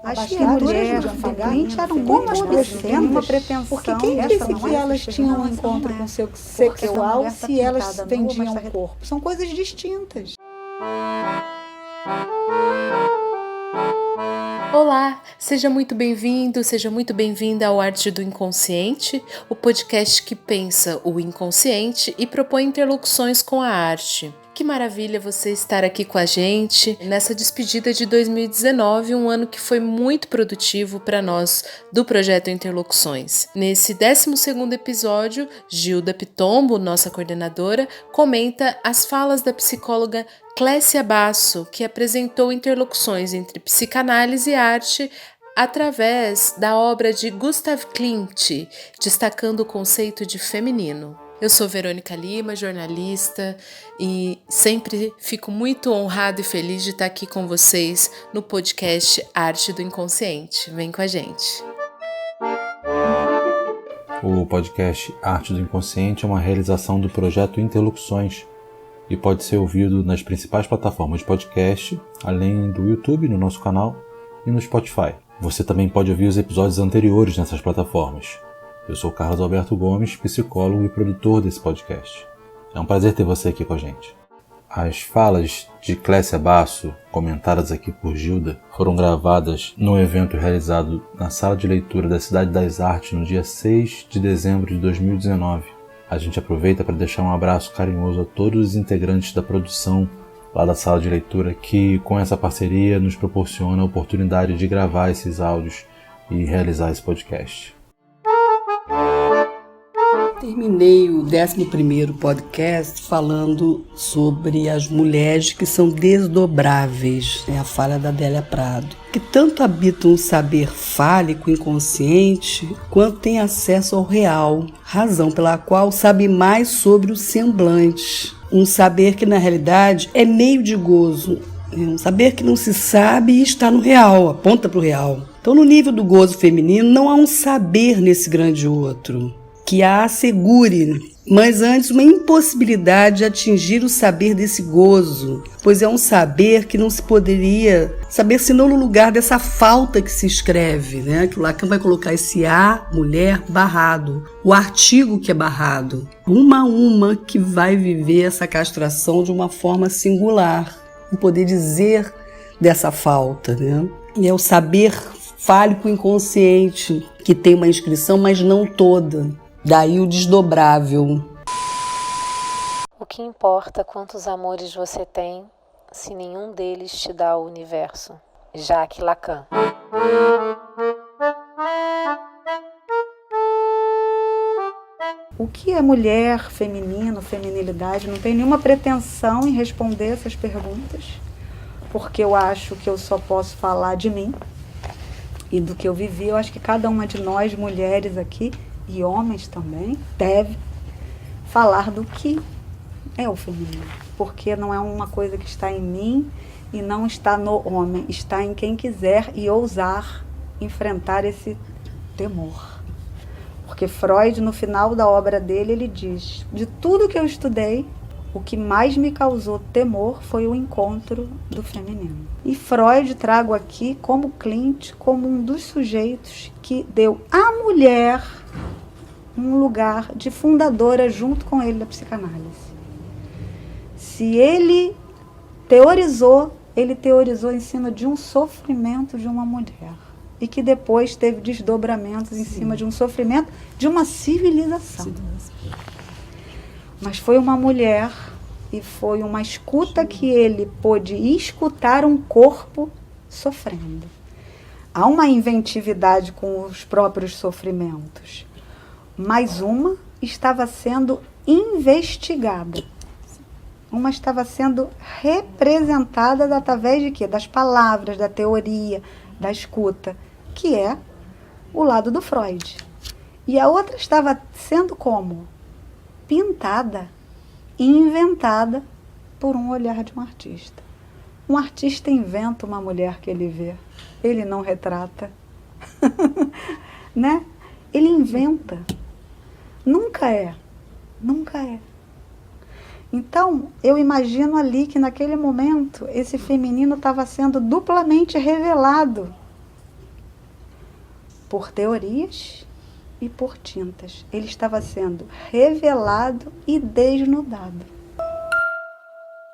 As criaturas do Clint eram como as placentas, porque quem disse que elas tinham um encontro com seu sexual se elas vendiam o corpo? São coisas distintas. Olá, seja muito bem-vindo, seja muito bem-vinda ao Arte do Inconsciente, o podcast que pensa o inconsciente e propõe interlocuções com a arte. Que maravilha você estar aqui com a gente nessa despedida de 2019, um ano que foi muito produtivo para nós do Projeto Interlocuções. Nesse 12º episódio, Gilda Pitombo, nossa coordenadora, comenta as falas da psicóloga Clécia Basso, que apresentou interlocuções entre psicanálise e arte através da obra de Gustav Klimt, destacando o conceito de feminino. Eu sou Verônica Lima, jornalista, e sempre fico muito honrada e feliz de estar aqui com vocês no podcast Arte do Inconsciente. Vem com a gente. O podcast Arte do Inconsciente é uma realização do projeto Interlocuções e pode ser ouvido nas principais plataformas de podcast, além do YouTube no nosso canal e no Spotify. Você também pode ouvir os episódios anteriores nessas plataformas. Eu sou Carlos Alberto Gomes, psicólogo e produtor desse podcast. É um prazer ter você aqui com a gente. As falas de Clécia Basso, comentadas aqui por Gilda, foram gravadas num evento realizado na Sala de Leitura da Cidade das Artes no dia 6 de dezembro de 2019. A gente aproveita para deixar um abraço carinhoso a todos os integrantes da produção lá da Sala de Leitura que, com essa parceria, nos proporciona a oportunidade de gravar esses áudios e realizar esse podcast. Terminei o 11º podcast falando sobre as mulheres que são desdobráveis, a fala da Adélia Prado, que tanto habitam o saber fálico inconsciente, quanto têm acesso ao real, razão pela qual sabe mais sobre o semblante. Um saber que, na realidade, é meio de gozo, um saber que não se sabe e está no real, aponta para o real. Então, no nível do gozo feminino, não há um saber nesse grande outro que a assegure, mas antes uma impossibilidade de atingir o saber desse gozo, pois é um saber que não se poderia saber senão no lugar dessa falta que se escreve, que o Lacan vai colocar esse a, mulher, barrado, o artigo que é barrado, uma a uma que vai viver essa castração de uma forma singular, não poder dizer dessa falta, E é o saber fálico inconsciente que tem uma inscrição, mas não toda. Daí o desdobrável. O que importa quantos amores você tem se nenhum deles te dá o universo? Jacques Lacan. O que é mulher, feminino, feminilidade? Não tenho nenhuma pretensão em responder essas perguntas, porque eu acho que eu só posso falar de mim e do que eu vivi. Eu acho que cada uma de nós, mulheres aqui, e homens também, deve falar do que é o feminino, porque não é uma coisa que está em mim e não está no homem, está em quem quiser e ousar enfrentar esse temor. Porque Freud, no final da obra dele, ele diz: de tudo que eu estudei, o que mais me causou temor foi o encontro do feminino. E Freud trago aqui como Klimt, como um dos sujeitos que deu à mulher um lugar de fundadora junto com ele da psicanálise. Se ele teorizou em cima de um sofrimento de uma mulher e que depois teve desdobramentos em cima de um sofrimento de uma civilização. Mas foi uma mulher e foi uma escuta que ele pôde escutar um corpo sofrendo. Há uma inventividade com os próprios sofrimentos. Mas uma estava sendo investigada. Uma estava sendo representada através de quê? Das palavras, da teoria, da escuta, que é o lado do Freud. E a outra estava sendo como? Pintada, inventada por um olhar de um artista. Um artista inventa uma mulher que ele vê. Ele não retrata. Ele inventa. Nunca é. Então, eu imagino ali que naquele momento esse feminino estava sendo duplamente revelado por teorias e por tintas. Ele estava sendo revelado e desnudado.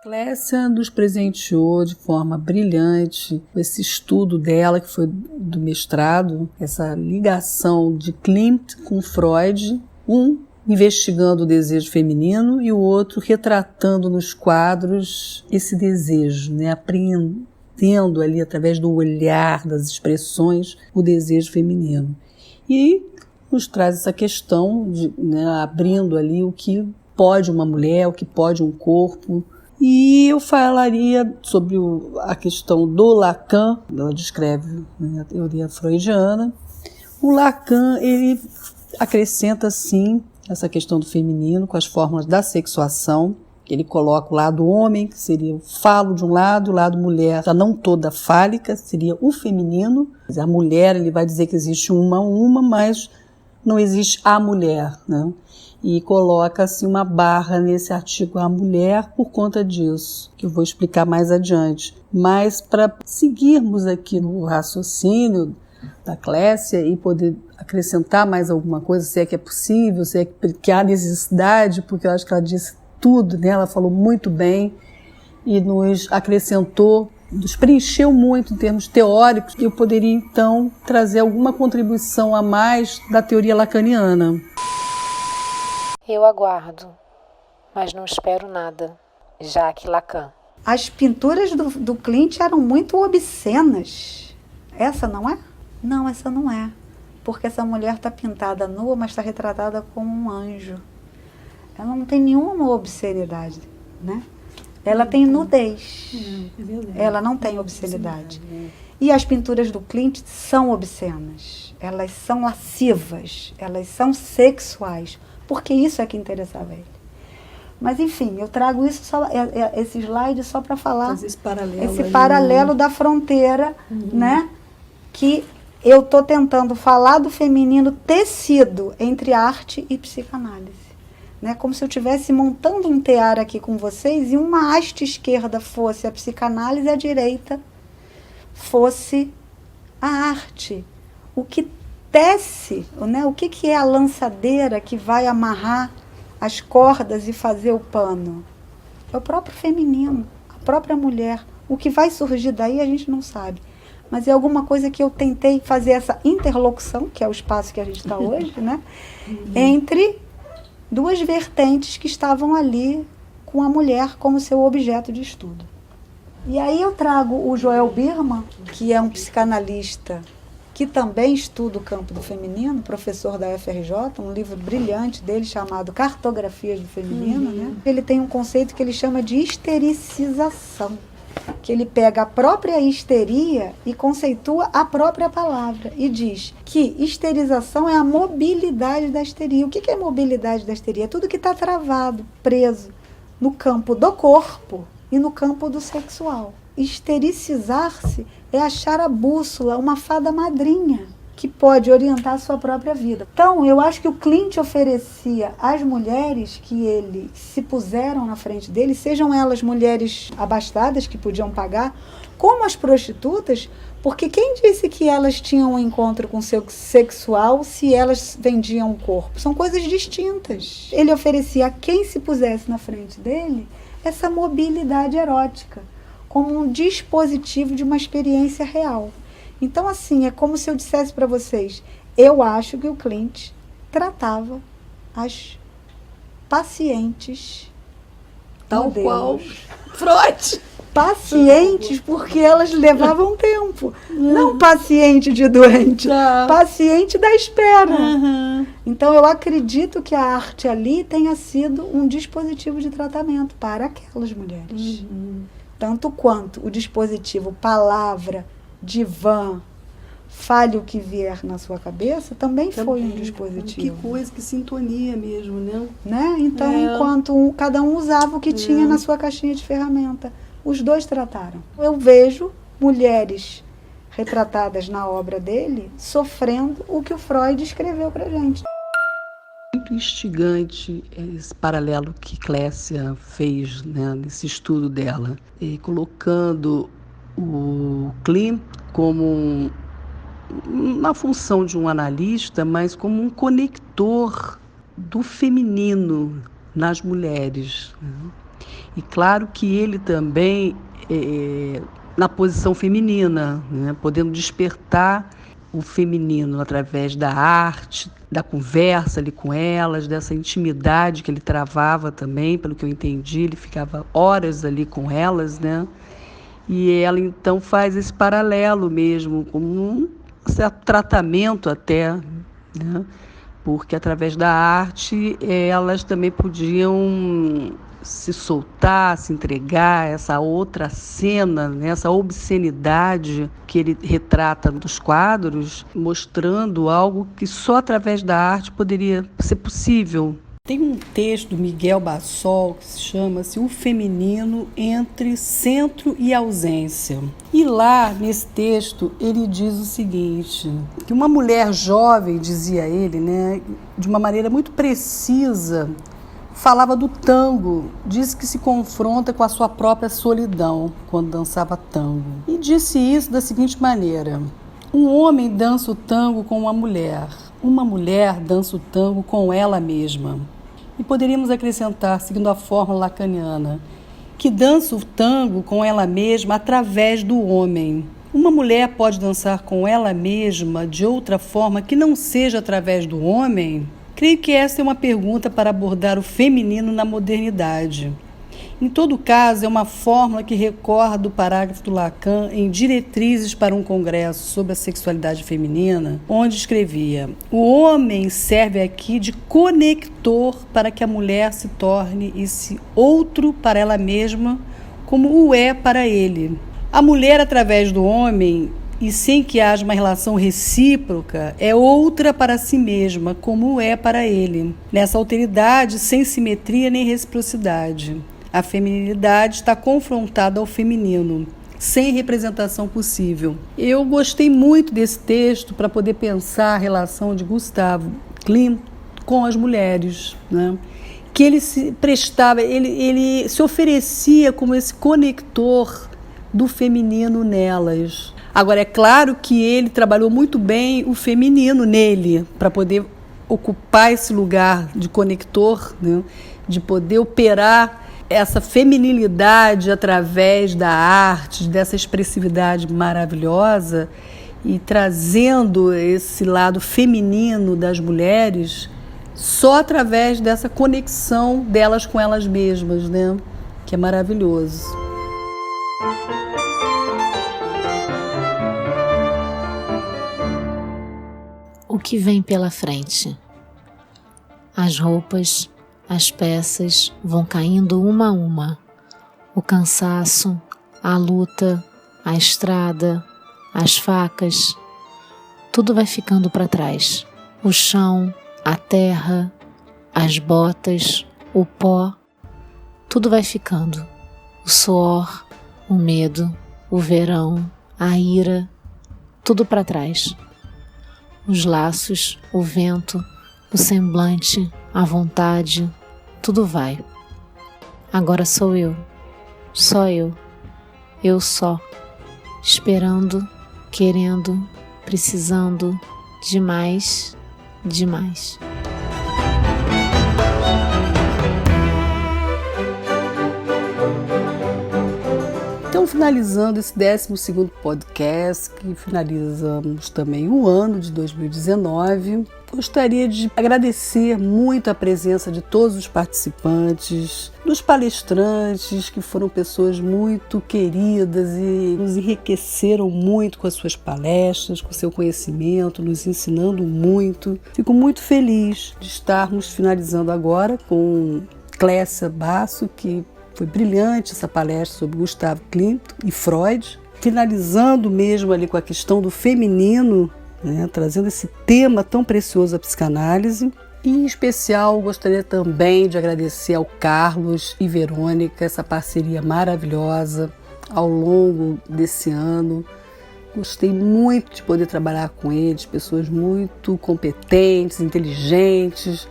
Clécia nos presenteou de forma brilhante esse estudo dela, que foi do mestrado, essa ligação de Klimt com Freud, um investigando o desejo feminino e o outro retratando nos quadros esse desejo, né? Apreendendo ali através do olhar, das expressões, o desejo feminino. E nos traz essa questão, de, né, abrindo ali o que pode uma mulher, o que pode um corpo. E eu falaria sobre a questão do Lacan, ela descreve, né, a teoria freudiana. O Lacan, ele acrescenta, sim, essa questão do feminino com as fórmulas da sexuação. Ele coloca o lado homem, que seria o falo de um lado, o lado mulher, já não toda fálica, seria o feminino. A mulher, ele vai dizer que existe uma, mas não existe a mulher, né? E coloca-se uma barra nesse artigo a mulher por conta disso, que eu vou explicar mais adiante. Mas para seguirmos aqui no raciocínio da Clécia e poder acrescentar mais alguma coisa, se é que é possível, se é que há necessidade, porque eu acho que ela disse tudo, né? Ela falou muito bem e nos acrescentou, nos preencheu muito em termos teóricos, e eu poderia então trazer alguma contribuição a mais da teoria lacaniana. Eu aguardo, mas não espero nada. Jacques Lacan. As pinturas do Klimt eram muito obscenas. Essa não é? Não, essa não é. Porque essa mulher está pintada nua, mas está retratada como um anjo. Ela não tem nenhuma obscenidade, né? Ela tem nudez. Ela não tem obscenidade. E as pinturas do Klimt são obscenas. Elas são lascivas. Elas são sexuais. Porque isso é que interessava a ele. Mas, enfim, eu trago isso só, esse slide só para falar esse paralelo da fronteira, né? Que eu estou tentando falar do feminino tecido entre arte e psicanálise. Né? Como se eu estivesse montando um tear aqui com vocês e uma haste esquerda fosse a psicanálise e a direita fosse a arte. O que tece, né? O que é a lançadeira que vai amarrar as cordas e fazer o pano? É o próprio feminino, a própria mulher. O que vai surgir daí a gente não sabe. Mas é alguma coisa que eu tentei fazer essa interlocução, que é o espaço que a gente está hoje, né? Entre duas vertentes que estavam ali com a mulher como seu objeto de estudo. E aí eu trago o Joel Birman, que é um psicanalista que também estuda o campo do feminino, professor da UFRJ, um livro brilhante dele chamado Cartografias do Feminino. Né? Ele tem um conceito que ele chama de histericização, que ele pega a própria histeria e conceitua a própria palavra e diz que histerização é a mobilidade da histeria. O que é mobilidade da histeria? É tudo que está travado, preso no campo do corpo e no campo do sexual. Histericizar-se é achar a bússola, uma fada madrinha, que pode orientar a sua própria vida. Então, eu acho que o Klimt oferecia às mulheres que ele se puseram na frente dele, sejam elas mulheres abastadas, que podiam pagar, como as prostitutas, porque quem disse que elas tinham um encontro com seu sexual se elas vendiam o corpo? São coisas distintas. Ele oferecia a quem se pusesse na frente dele essa mobilidade erótica, como um dispositivo de uma experiência real. Então, assim, é como se eu dissesse para vocês, eu acho que o Klimt tratava as pacientes tal modelos. qual Freud. Pacientes, porque elas levavam tempo. Não paciente de doente, paciente da espera. Então, eu acredito que a arte ali tenha sido um dispositivo de tratamento para aquelas mulheres. Tanto quanto o dispositivo palavra, divã, fale o que vier na sua cabeça, também foi um dispositivo. Que coisa, que sintonia mesmo, né? Então, enquanto cada um usava o que tinha na sua caixinha de ferramenta, os dois trataram. Eu vejo mulheres retratadas na obra dele sofrendo o que o Freud escreveu pra gente. Muito instigante esse paralelo que Clécia fez, né, nesse estudo dela, colocando o Klimt como na função de um analista, mas como um conector do feminino nas mulheres. E claro que ele também, na posição feminina, podendo despertar o feminino através da arte, da conversa ali com elas, dessa intimidade que ele travava também, pelo que eu entendi, ele ficava horas ali com elas, né? E ela então faz esse paralelo mesmo, como um certo tratamento até, né? Porque através da arte elas também podiam se soltar, se entregar, essa outra cena, né? Essa obscenidade que ele retrata nos quadros, mostrando algo que só através da arte poderia ser possível. Tem um texto do Miguel Bassol que se chama-se O Feminino entre Centro e Ausência. E lá, nesse texto, ele diz o seguinte, que uma mulher jovem, dizia ele, né, de uma maneira muito precisa, falava do tango, disse que se confronta com a sua própria solidão quando dançava tango. E disse isso da seguinte maneira: um homem dança o tango com uma mulher dança o tango com ela mesma. E poderíamos acrescentar, seguindo a fórmula lacaniana, que dança o tango com ela mesma através do homem. Uma mulher pode dançar com ela mesma de outra forma que não seja através do homem? Creio que essa é uma pergunta para abordar o feminino na modernidade. Em todo caso, é uma fórmula que recorda o parágrafo do Lacan em Diretrizes para um Congresso sobre a Sexualidade Feminina, onde escrevia: o homem serve aqui de conector para que a mulher se torne esse outro para ela mesma, como o é para ele. A mulher, através do homem, e sem que haja uma relação recíproca, é outra para si mesma, como é para ele. Nessa alteridade, sem simetria nem reciprocidade. A feminilidade está confrontada ao feminino, sem representação possível. Eu gostei muito desse texto para poder pensar a relação de Gustav Klimt com as mulheres, né? Que ele se prestava, ele se oferecia como esse conector do feminino nelas. Agora, é claro que ele trabalhou muito bem o feminino nele, para poder ocupar esse lugar de conector, né? De poder operar essa feminilidade através da arte, dessa expressividade maravilhosa, e trazendo esse lado feminino das mulheres só através dessa conexão delas com elas mesmas, né? Que é maravilhoso. O que vem pela frente? As roupas, as peças vão caindo uma a uma. O cansaço, a luta, a estrada, as facas, tudo vai ficando para trás. O chão, a terra, as botas, o pó, tudo vai ficando. O suor, o medo, o verão, a ira, tudo para trás. Os laços, o vento, o semblante, a vontade, tudo vai. Agora sou eu, só eu só, esperando, querendo, precisando, demais. Então, finalizando esse 12º podcast, que finalizamos também o ano de 2019, gostaria de agradecer muito a presença de todos os participantes, dos palestrantes, que foram pessoas muito queridas e nos enriqueceram muito com as suas palestras, com o seu conhecimento, nos ensinando muito. Fico muito feliz de estarmos finalizando agora com Clécia Basso, que foi brilhante essa palestra sobre Gustav Klimt e Freud, finalizando mesmo ali com a questão do feminino, né, trazendo esse tema tão precioso à psicanálise. E, em especial, gostaria também de agradecer ao Carlos e Verônica, essa parceria maravilhosa ao longo desse ano. Gostei muito de poder trabalhar com eles, pessoas muito competentes, inteligentes.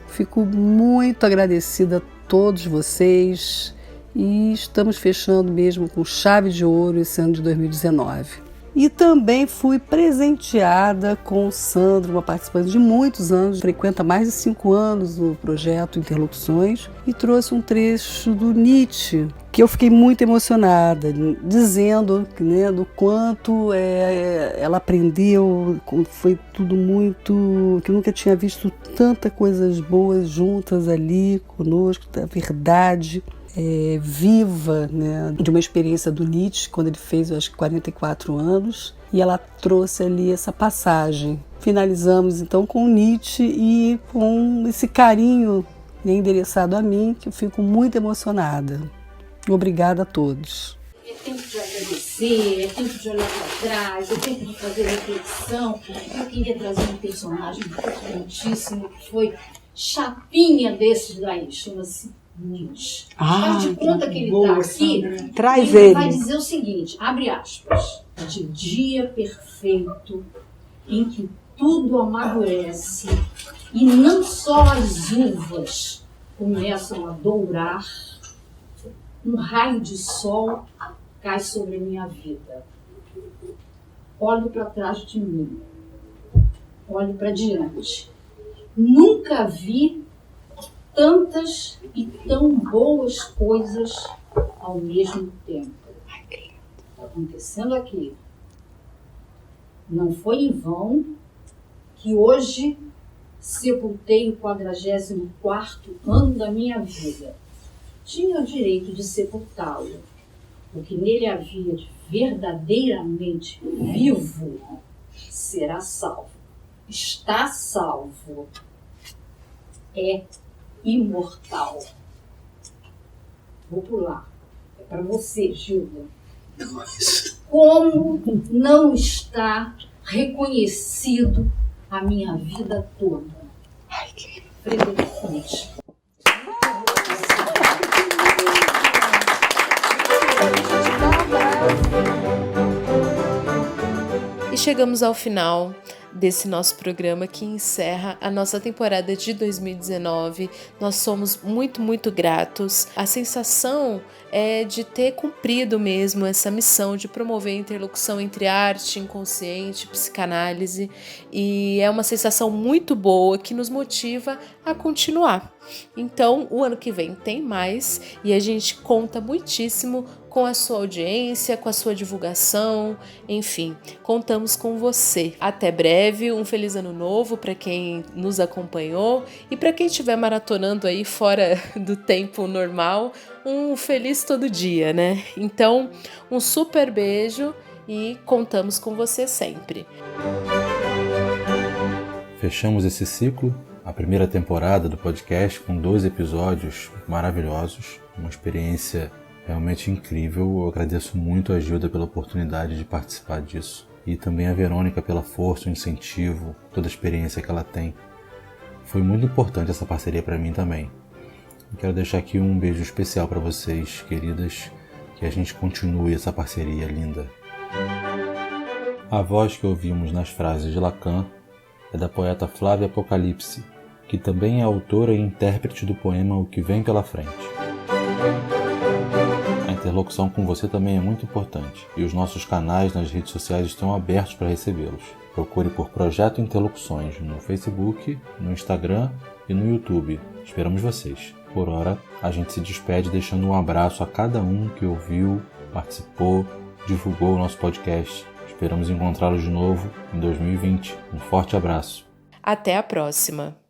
Fico muito agradecida a todos vocês e estamos fechando mesmo com chave de ouro esse ano de 2019. E também fui presenteada com o Sandro, uma participante de muitos anos, frequenta mais de 5 anos o projeto Interlocuções, e trouxe um trecho do Nietzsche, que eu fiquei muito emocionada, dizendo, né, do quanto ela aprendeu, foi tudo muito, que eu nunca tinha visto tanta coisas boas juntas ali conosco, da verdade. Viva, né, de uma experiência do Nietzsche, quando ele fez, acho que 44 anos, e ela trouxe ali essa passagem. Finalizamos então com o Nietzsche e com esse carinho, né, endereçado a mim, que eu fico muito emocionada. Obrigada a todos. É tempo de agradecer, é tempo de olhar para trás, é tempo de fazer reflexão. Eu queria trazer um personagem importantíssimo, que foi chapinha desses daí, chama-se Nietzsche. Faz de conta que ele está aqui, Traz ele vai dizer o seguinte, abre aspas, de dia perfeito em que tudo amadurece e não só as uvas começam a dourar, um raio de sol cai sobre a minha vida. Olho para trás de mim, olho para diante. Nunca vi tantas e tão boas coisas ao mesmo tempo. Está acontecendo aqui. Não foi em vão que hoje sepultei o 44º ano da minha vida. Tinha o direito de sepultá-lo. O que nele havia de verdadeiramente vivo será salvo. Está salvo. É imortal. Vou pular. É para você, Gilda. Como não está reconhecido a minha vida toda? Frederico Nietzsche. E chegamos ao final desse nosso programa que encerra a nossa temporada de 2019. Nós somos muito, muito gratos. A sensação é de ter cumprido mesmo essa missão de promover a interlocução entre arte, inconsciente, psicanálise, e é uma sensação muito boa que nos motiva a continuar. Então, o ano que vem tem mais e a gente conta muitíssimo com a sua audiência, com a sua divulgação, enfim, contamos com você. Até breve, um feliz ano novo para quem nos acompanhou e para quem estiver maratonando aí fora do tempo normal, um feliz todo dia, né? Então, um super beijo e contamos com você sempre. Fechamos esse ciclo, a primeira temporada do podcast, com 12 episódios maravilhosos, uma experiência realmente incrível. Eu agradeço muito a Gilda pela oportunidade de participar disso e também a Verônica pela força, o incentivo, toda a experiência que ela tem. Foi muito importante essa parceria para mim também. Eu quero deixar aqui um beijo especial para vocês, queridas, que a gente continue essa parceria linda. A voz que ouvimos nas frases de Lacan é da poeta Flávia Apocalipse, que também é autora e intérprete do poema O que Vem Pela Frente. A interlocução com você também é muito importante e os nossos canais nas redes sociais estão abertos para recebê-los. Procure por Projeto Interlocuções no Facebook, no Instagram e no YouTube. Esperamos vocês. Por hora, a gente se despede deixando um abraço a cada um que ouviu, participou, divulgou o nosso podcast. Esperamos encontrá-los de novo em 2020. Um forte abraço. Até a próxima!